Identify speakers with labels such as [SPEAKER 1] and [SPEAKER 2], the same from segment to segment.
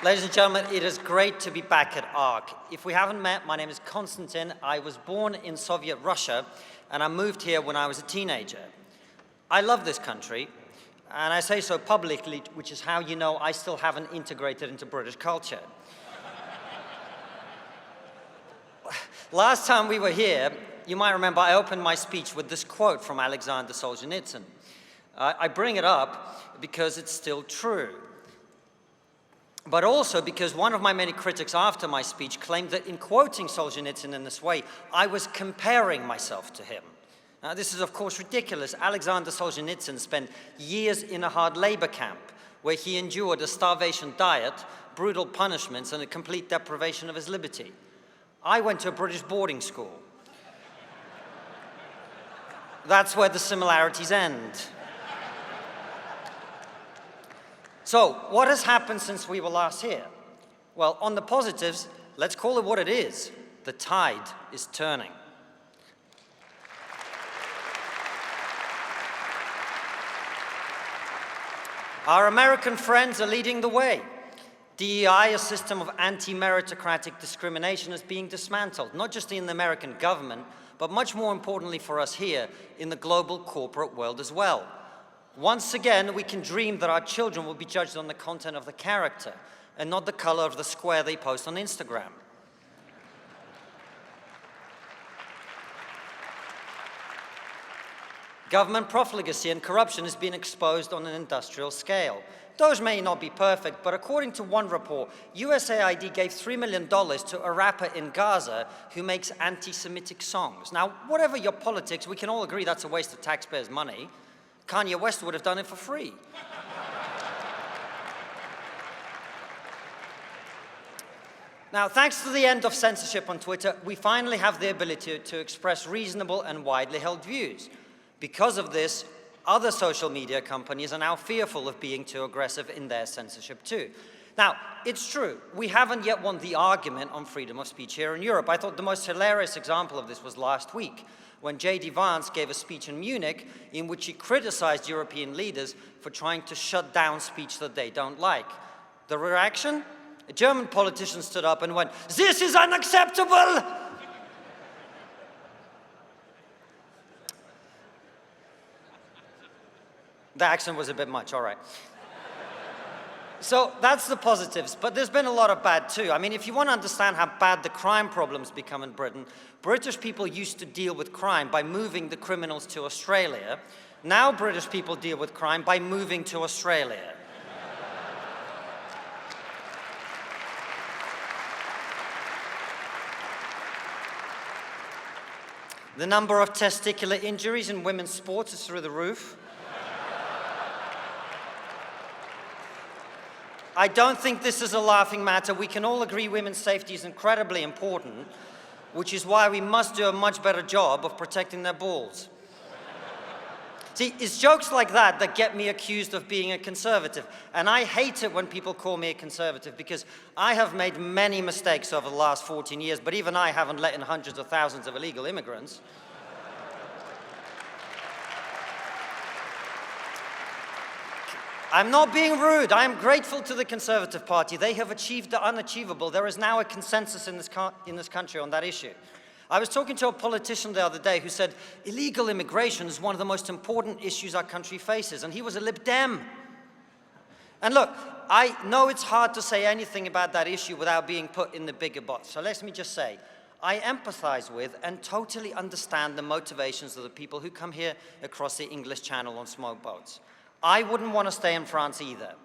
[SPEAKER 1] Ladies and gentlemen, it is great to be back at ARC. If we haven't met, my name is Konstantin. I was born in Soviet Russia, and I moved here when I was a teenager. I love this country, and I say so publicly, which is how you know I still haven't integrated into British culture. Last time we were here, you might remember I opened my speech with this quote from Alexander Solzhenitsyn. I bring it up because it's still true. But also because one of my many critics after my speech claimed that in quoting Solzhenitsyn in this way, I was comparing myself to him. Now, this is of course ridiculous. Alexander Solzhenitsyn spent years in a hard labor camp where he endured a starvation diet, brutal punishments, and a complete deprivation of his liberty. I went to a British boarding school. That's where the similarities end. So, what has happened since we were last here? Well, on the positives, let's call it what it is. The tide is turning. Our American friends are leading the way. DEI, a system of anti-meritocratic discrimination, is being dismantled, not just in the American government, but much more importantly for us here, in the global corporate world as well. Once again, we can dream that our children will be judged on the content of the character and not the color of the square they post on Instagram. Government profligacy and corruption is being exposed on an industrial scale. Those may not be perfect, but according to one report, USAID gave $3 million to a rapper in Gaza who makes anti-Semitic songs. Now, whatever your politics, we can all agree that's a waste of taxpayers' money. Kanye West would have done it for free. Now, thanks to the end of censorship on Twitter, we finally have the ability to express reasonable and widely held views. Because of this, other social media companies are now fearful of being too aggressive in their censorship too. Now, it's true, we haven't yet won the argument on freedom of speech here in Europe. I thought the most hilarious example of this was last week, when J.D. Vance gave a speech in Munich in which he criticized European leaders for trying to shut down speech that they don't like. The reaction? A German politician stood up and went, "This is unacceptable!" The accent was a bit much, all right. So that's the positives, but there's been a lot of bad too. I mean, if you want to understand how bad the crime problem's become in Britain, British people used to deal with crime by moving the criminals to Australia. Now British people deal with crime by moving to Australia. The number of testicular injuries in women's sports is through the roof. I don't think this is a laughing matter. We can all agree women's safety is incredibly important, which is why we must do a much better job of protecting their balls. See, it's jokes like that that get me accused of being a conservative. And I hate it when people call me a conservative because I have made many mistakes over the last 14 years, but even I haven't let in hundreds of thousands of illegal immigrants. I'm not being rude. I am grateful to the Conservative Party. They have achieved the unachievable. There is now a consensus in this country on that issue. I was talking to a politician the other day who said illegal immigration is one of the most important issues our country faces, and he was a Lib Dem. And look, I know it's hard to say anything about that issue without being put in the bigger box. So let me just say, I empathize with and totally understand the motivations of the people who come here across the English Channel on smoke boats. I wouldn't want to stay in France either.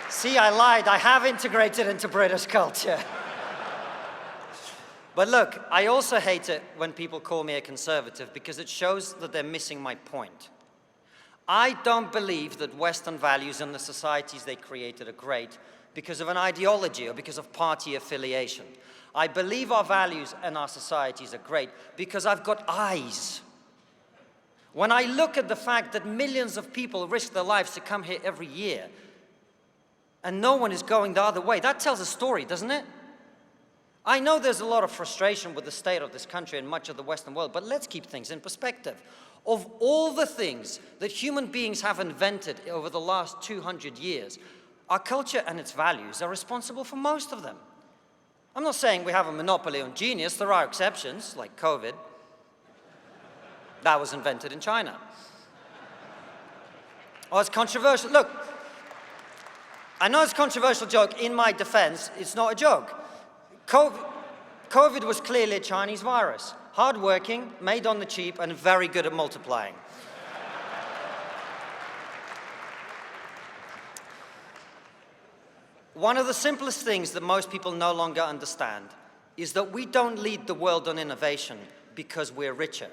[SPEAKER 1] See, I lied. I have integrated into British culture. But look, I also hate it when people call me a conservative because it shows that they're missing my point. I don't believe that Western values and the societies they created are great because of an ideology or because of party affiliation. I believe our values and our societies are great because I've got eyes. When I look at the fact that millions of people risk their lives to come here every year and no one is going the other way, that tells a story, doesn't it? I know there's a lot of frustration with the state of this country and much of the Western world, but let's keep things in perspective. Of all the things that human beings have invented over the last 200 years, our culture and its values are responsible for most of them. I'm not saying we have a monopoly on genius. There are exceptions, like COVID. That was invented in China. Oh, it's controversial. Look, I know it's a controversial joke. In my defense, it's not a joke. COVID was clearly a Chinese virus. Hardworking, made on the cheap, and very good at multiplying. One of the simplest things that most people no longer understand is that we don't lead the world on innovation because we're richer.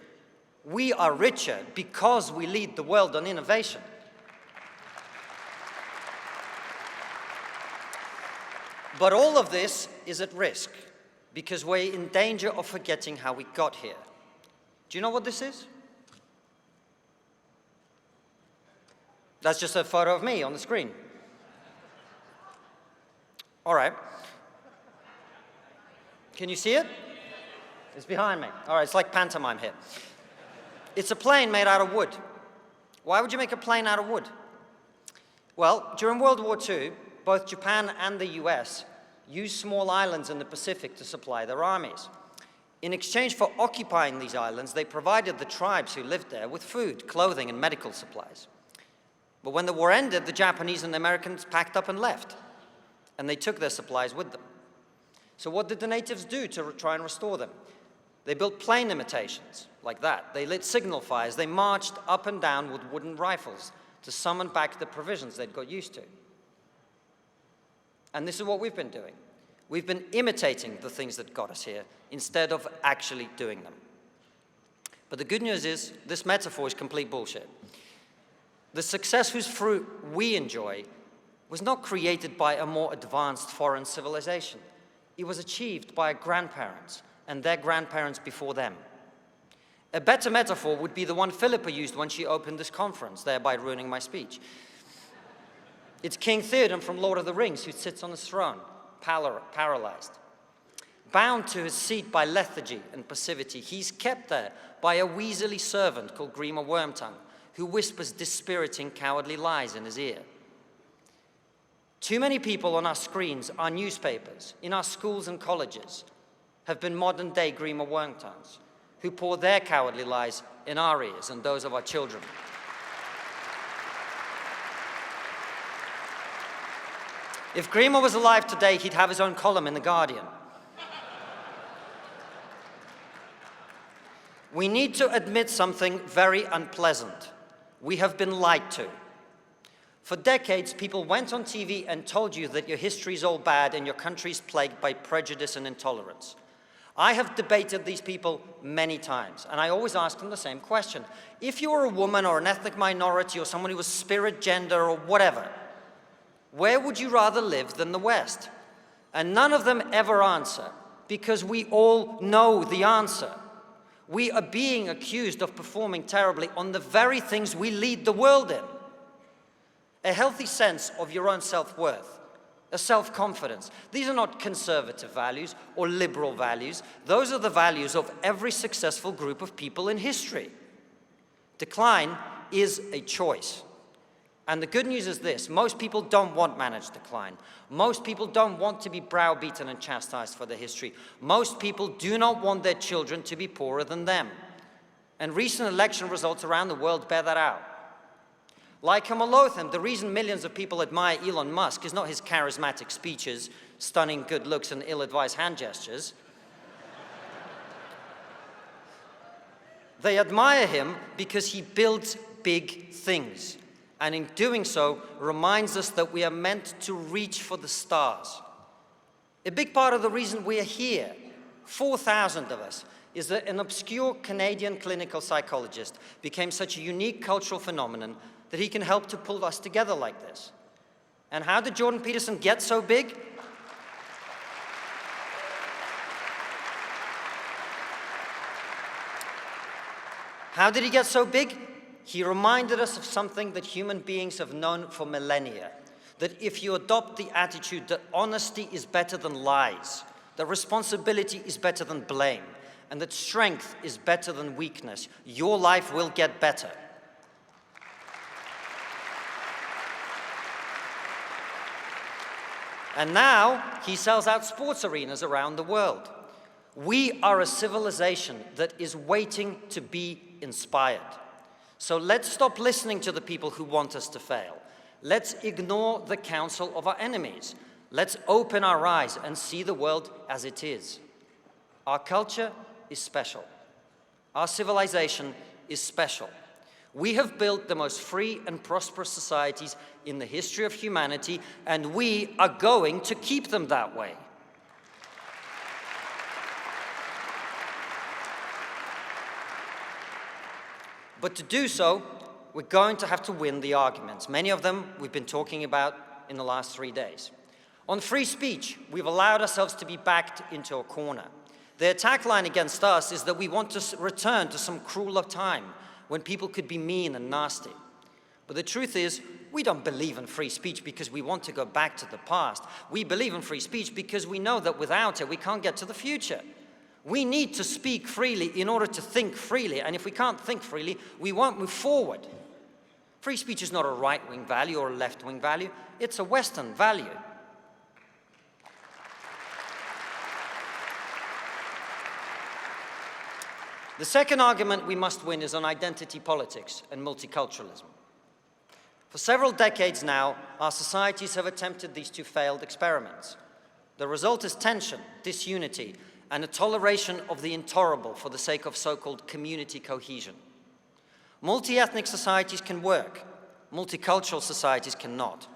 [SPEAKER 1] We are richer because we lead the world on innovation. But all of this is at risk because we're in danger of forgetting how we got here. Do you know what this is? That's just a photo of me on the screen. All right. Can you see it? It's behind me. All right, it's like pantomime here. It's a plane made out of wood. Why would you make a plane out of wood? Well, during World War II, both Japan and the US used small islands in the Pacific to supply their armies. In exchange for occupying these islands, they provided the tribes who lived there with food, clothing, and medical supplies. But when the war ended, the Japanese and the Americans packed up and left, and they took their supplies with them. So what did the natives do to try and restore them? They built plane imitations, like that. They lit signal fires. They marched up and down with wooden rifles to summon back the provisions they'd got used to. And this is what we've been doing. We've been imitating the things that got us here instead of actually doing them. But the good news is, this metaphor is complete bullshit. The success whose fruit we enjoy was not created by a more advanced foreign civilization. It was achieved by our grandparents and their grandparents before them. A better metaphor would be the one Philippa used when she opened this conference, thereby ruining my speech. It's King Theoden from Lord of the Rings who sits on his throne, paralyzed. Bound to his seat by lethargy and passivity, he's kept there by a weaselly servant called Grima Wormtongue, who whispers dispiriting, cowardly lies in his ear. Too many people on our screens, our newspapers, in our schools and colleges have been modern-day Grima Wormtongues, who pour their cowardly lies in our ears and those of our children. If Grima was alive today, he'd have his own column in The Guardian. We need to admit something very unpleasant. We have been lied to. For decades, people went on TV and told you that your history's all bad and your country's plagued by prejudice and intolerance. I have debated these people many times, and I always ask them the same question. If you were a woman or an ethnic minority or someone who was spirit, gender, or whatever, where would you rather live than the West? And none of them ever answer, because we all know the answer. We are being accused of performing terribly on the very things we lead the world in. A healthy sense of your own self-worth, a self-confidence. These are not conservative values or liberal values. Those are the values of every successful group of people in history. Decline is a choice. And the good news is this: most people don't want managed decline. Most people don't want to be browbeaten and chastised for their history. Most people do not want their children to be poorer than them. And recent election results around the world bear that out. Like him or loathe him, the reason millions of people admire Elon Musk is not his charismatic speeches, stunning good looks, and ill-advised hand gestures. They admire him because he builds big things, and in doing so, reminds us that we are meant to reach for the stars. A big part of the reason we are here, 4,000 of us, is that an obscure Canadian clinical psychologist became such a unique cultural phenomenon that he can help to pull us together like this. And how did Jordan Peterson get so big? How did he get so big? He reminded us of something that human beings have known for millennia, that if you adopt the attitude that honesty is better than lies, that responsibility is better than blame, and that strength is better than weakness, your life will get better. And now he sells out sports arenas around the world. We are a civilization that is waiting to be inspired. So let's stop listening to the people who want us to fail. Let's ignore the counsel of our enemies. Let's open our eyes and see the world as it is. Our culture is special. Our civilization is special. We have built the most free and prosperous societies in the history of humanity, and we are going to keep them that way. But to do so, we're going to have to win the arguments. Many of them we've been talking about in the last 3 days. On free speech, we've allowed ourselves to be backed into a corner. The attack line against us is that we want to return to some crueler time when people could be mean and nasty. But the truth is, we don't believe in free speech because we want to go back to the past. We believe in free speech because we know that without it, we can't get to the future. We need to speak freely in order to think freely, and if we can't think freely, we won't move forward. Free speech is not a right-wing value or a left-wing value, it's a Western value. The second argument we must win is on identity politics and multiculturalism. For several decades now, our societies have attempted these two failed experiments. The result is tension, disunity, and a toleration of the intolerable for the sake of so-called community cohesion. Multi-ethnic societies can work, multicultural societies cannot.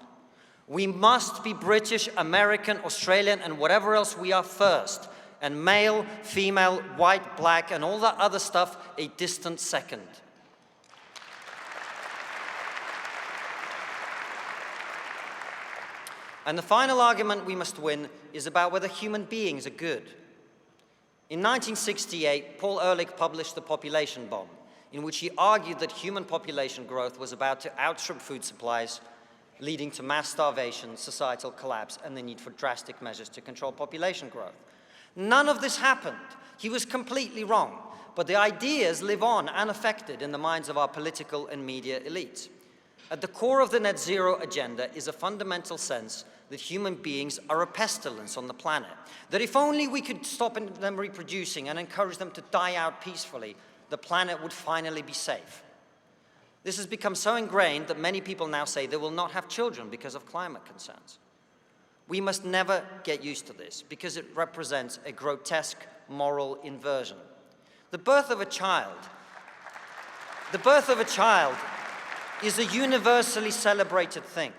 [SPEAKER 1] We must be British, American, Australian, and whatever else we are first, and male, female, white, black, and all that other stuff a distant second. And the final argument we must win is about whether human beings are good. In 1968, Paul Ehrlich published The Population Bomb, in which he argued that human population growth was about to outstrip food supplies, leading to mass starvation, societal collapse, and the need for drastic measures to control population growth. None of this happened. He was completely wrong, but the ideas live on unaffected in the minds of our political and media elites. At the core of the net zero agenda is a fundamental sense that human beings are a pestilence on the planet, that if only we could stop them reproducing and encourage them to die out peacefully, the planet would finally be safe. This has become so ingrained that many people now say they will not have children because of climate concerns. We must never get used to this because it represents a grotesque moral inversion. The birth of a child is a universally celebrated thing.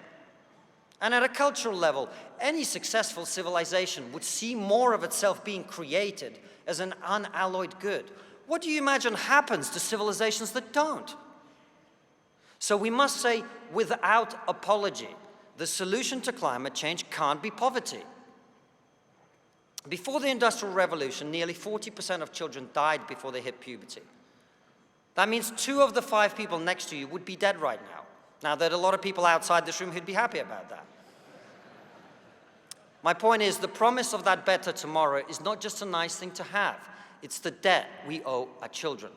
[SPEAKER 1] And at a cultural level, any successful civilization would see more of itself being created as an unalloyed good. What do you imagine happens to civilizations that don't? So we must say, without apology, the solution to climate change can't be poverty. Before the Industrial Revolution, nearly 40% of children died before they hit puberty. That means 2 of the 5 people next to you would be dead right now. Now, there are a lot of people outside this room who'd be happy about that. My point is, the promise of that better tomorrow is not just a nice thing to have. It's the debt we owe our children.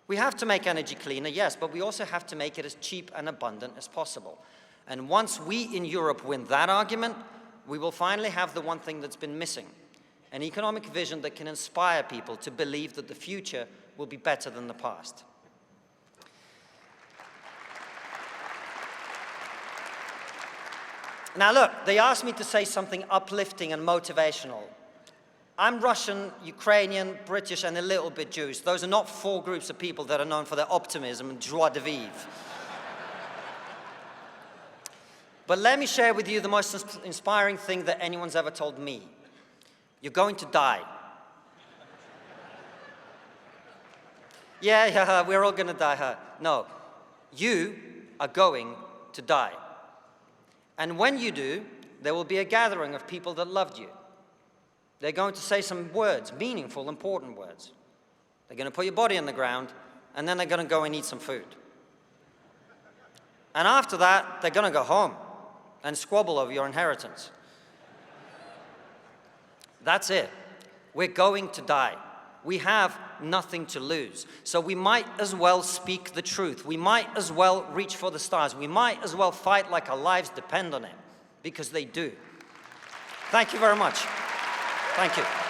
[SPEAKER 1] We have to make energy cleaner, yes, but we also have to make it as cheap and abundant as possible. And once we in Europe win that argument, we will finally have the one thing that's been missing, an economic vision that can inspire people to believe that the future will be better than the past. Now look, they asked me to say something uplifting and motivational. I'm Russian, Ukrainian, British, and a little bit Jewish. Those are not 4 groups of people that are known for their optimism and joie de vivre. But let me share with you the most inspiring thing that anyone's ever told me. You're going to die. Yeah, we're all going to die, huh? No, you are going to die. And when you do, there will be a gathering of people that loved you. They're going to say some words, meaningful, important words. They're going to put your body on the ground, and then they're going to go and eat some food. And after that, they're going to go home and squabble over your inheritance. That's it. We're going to die. We have nothing to lose. So we might as well speak the truth. We might as well reach for the stars. We might as well fight like our lives depend on it, because they do. Thank you very much. Thank you.